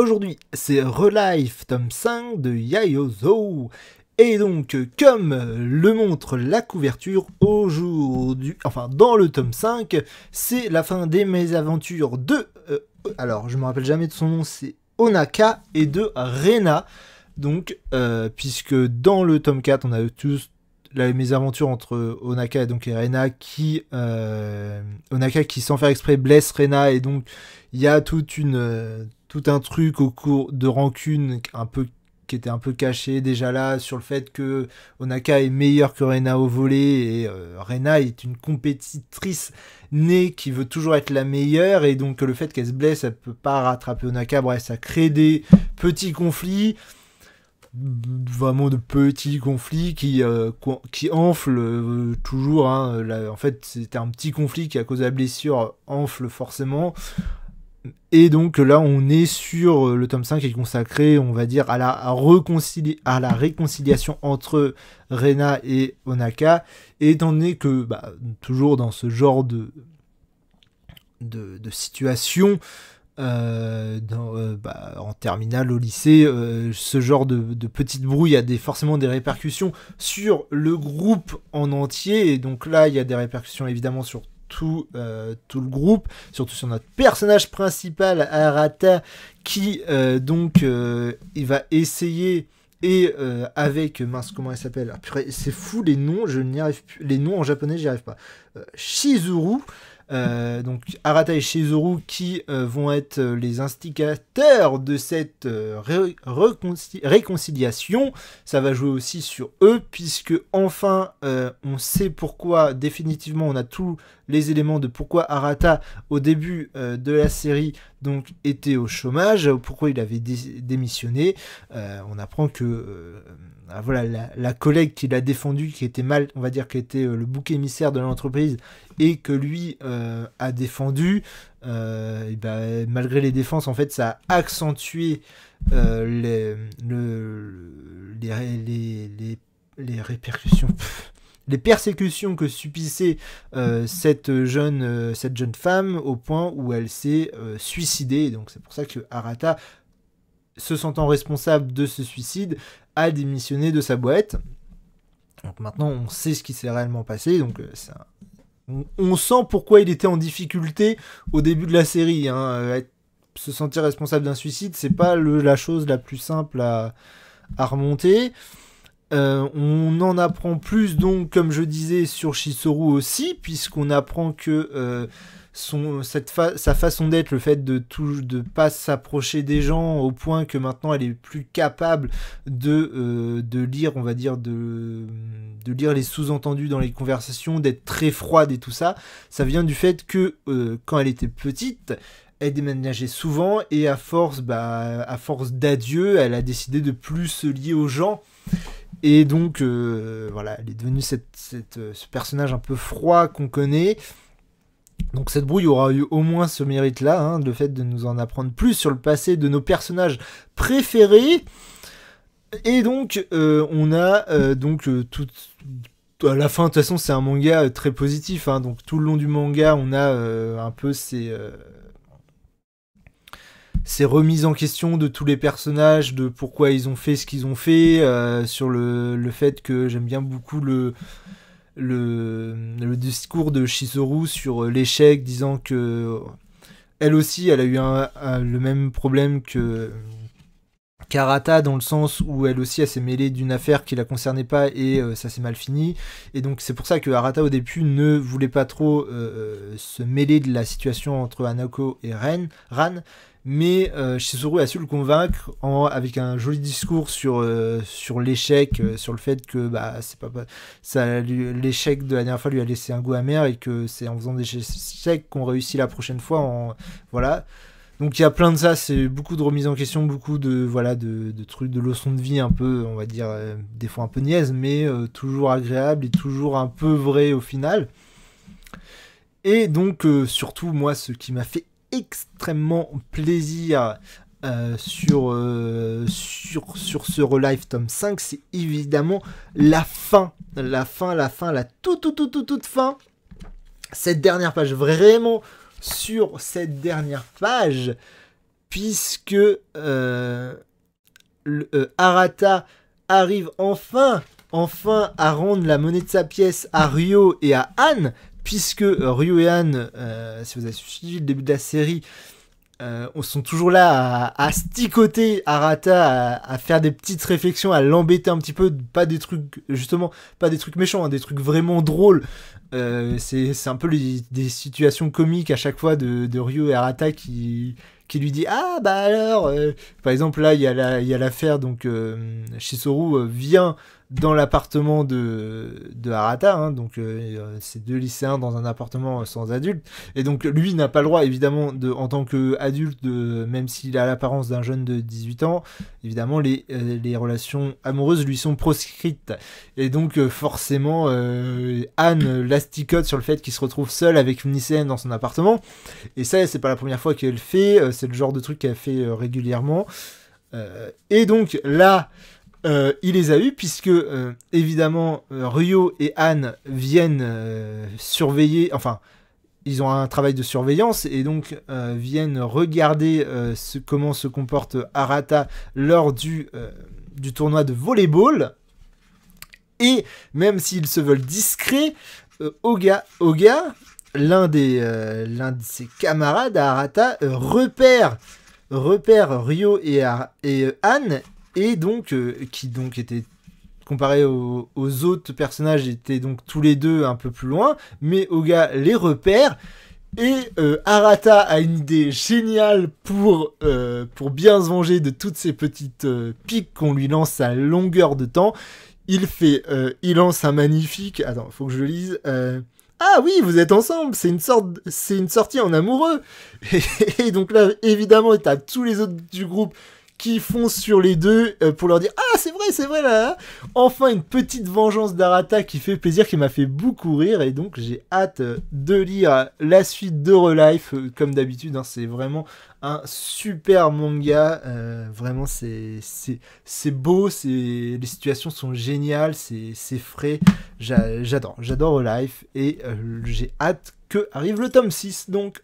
aujourd'hui c'est Relife tome 5 de Yaozo. Et donc, comme le montre la couverture, aujourd'hui, enfin dans le tome 5, c'est la fin des mésaventures de... alors, je me rappelle jamais de son nom, c'est Onaka et de Rena. Donc, puisque dans le tome 4, on a tous la mésaventure entre Onaka et donc Rena qui... Onaka qui, sans faire exprès, blesse Rena, et donc il y a tout un truc au cours de rancune qui était un peu caché déjà là, sur le fait que Onaka est meilleur que Rena au volley, et Rena est une compétitrice née qui veut toujours être la meilleure, et donc le fait qu'elle se blesse, elle peut pas rattraper Onaka. Bref, ça crée des petits conflits, vraiment de petits conflits qui enflent toujours, hein. En fait, c'était un petit conflit qui, à cause de la blessure, enfle forcément. Et donc là, on est sur le tome 5 qui est consacré, on va dire, à la réconciliation entre Rena et Onaka. Et étant donné que, toujours dans ce genre de situation, en terminale, au lycée, ce genre de petite brouille a forcément des répercussions sur le groupe en entier. Et donc là, il y a des répercussions évidemment sur tout le groupe, surtout sur notre personnage principal, Arata, qui il va essayer, et avec, comment elle s'appelle, c'est fou les noms, je n'y arrive plus, les noms en japonais j'y arrive pas, Shizuru, donc Arata et Shizuru qui vont être les instigateurs de cette réconciliation. Ça va jouer aussi sur eux, puisque enfin on sait pourquoi, définitivement on a tous les éléments de pourquoi Arata au début de la série donc était au chômage, pourquoi il avait démissionné. On apprend que la collègue qui l'a défendu, qui était on va dire qui était le bouc émissaire de l'entreprise, et que lui a défendu, malgré les défenses, en fait, ça a accentué les répercussions, les persécutions que subissait cette jeune femme, au point où elle s'est suicidée. Donc c'est pour ça que Arata, se sentant responsable de ce suicide, a démissionné de sa boîte. Donc maintenant on sait ce qui s'est réellement passé, donc on sent pourquoi il était en difficulté au début de la série, hein. Se sentir responsable d'un suicide, c'est pas la chose la plus simple à remonter. On en apprend plus, donc, comme je disais, sur Shizuru aussi, puisqu'on apprend que sa façon d'être, le fait de pas s'approcher des gens, au point que maintenant elle est plus capable de lire, on va dire, de lire les sous-entendus dans les conversations, d'être très froide et tout ça, ça vient du fait que quand elle était petite, elle déménageait souvent, et à force d'adieu, elle a décidé de plus se lier aux gens. Et donc, elle est devenue ce personnage un peu froid qu'on connaît. Donc cette brouille aura eu au moins ce mérite-là, hein, le fait de nous en apprendre plus sur le passé de nos personnages préférés. Et donc, on a à la fin, de toute façon, c'est un manga très positif, hein, donc tout le long du manga, on a un peu ces remises en question de tous les personnages, de pourquoi ils ont fait ce qu'ils ont fait, sur le fait que j'aime bien beaucoup le discours de Shizuru sur l'échec, disant que elle aussi, elle a eu le même problème que Arata, dans le sens où elle aussi, elle s'est mêlée d'une affaire qui la concernait pas, et ça s'est mal fini. Et donc c'est pour ça que Arata au début ne voulait pas trop se mêler de la situation entre Hanako et Ran, mais Shizuru a su le convaincre avec un joli discours sur l'échec, sur le fait que l'échec de la dernière fois lui a laissé un goût amer, et que c'est en faisant des échecs qu'on réussit la prochaine fois. Voilà. Donc il y a plein de ça, c'est beaucoup de remises en question, beaucoup de trucs, de leçons de vie un peu, on va dire, des fois un peu niaises, mais toujours agréable et toujours un peu vrai au final. Et donc surtout, moi, ce qui m'a fait extrêmement plaisir sur ce Relife tome 5, c'est évidemment la fin, la toute fin. Cette dernière page, vraiment, sur cette dernière page, puisque Arata arrive enfin à rendre la monnaie de sa pièce à Ryo et à Anne, puisque Ryo et Anne, si vous avez suivi le début de la série, sont toujours là à sticoter Arata, à faire des petites réflexions, à l'embêter un petit peu, pas des trucs méchants, hein, des trucs vraiment drôles. C'est un peu des situations comiques à chaque fois de Ryo et Arata qui lui dit ah bah alors par exemple là il y a l'affaire, donc Shisoru vient dans l'appartement de Arata, hein, donc c'est 2 lycéens dans un appartement sans adultes, et donc lui n'a pas le droit évidemment en tant qu'adulte, même s'il a l'apparence d'un jeune de 18 ans, évidemment les relations amoureuses lui sont proscrites, et donc forcément Anne l'asticote sur le fait qu'il se retrouve seul avec une lycéenne dans son appartement, et ça c'est pas la première fois qu'elle fait, c'est le genre de truc qu'elle fait régulièrement, et donc là il les a eus, puisque évidemment Ryo et Anne viennent surveiller, enfin ils ont un travail de surveillance, et donc viennent regarder comment se comporte Arata lors du tournoi de volleyball. Et même s'ils se veulent discrets, Oga, l'un de ses camarades à Arata, repère Ryo et Anne, et donc qui donc était comparé aux autres personnages, étaient donc tous les deux un peu plus loin, mais Oga les repère, et Arata a une idée géniale pour bien se venger de toutes ces petites piques qu'on lui lance à longueur de temps. Il lance un magnifique, attends, faut que je le lise, ah oui, vous êtes ensemble, c'est une sortie en amoureux. Et donc là, évidemment, t'as tous les autres du groupe qui foncent sur les deux pour leur dire ah c'est vrai là. Enfin une petite vengeance d'Arata qui fait plaisir, qui m'a fait beaucoup rire, et donc j'ai hâte de lire la suite de Relife comme d'habitude, hein, c'est vraiment un super manga, vraiment c'est beau, les situations sont géniales, c'est frais, j'adore Relife, et j'ai hâte que arrive le tome 6, donc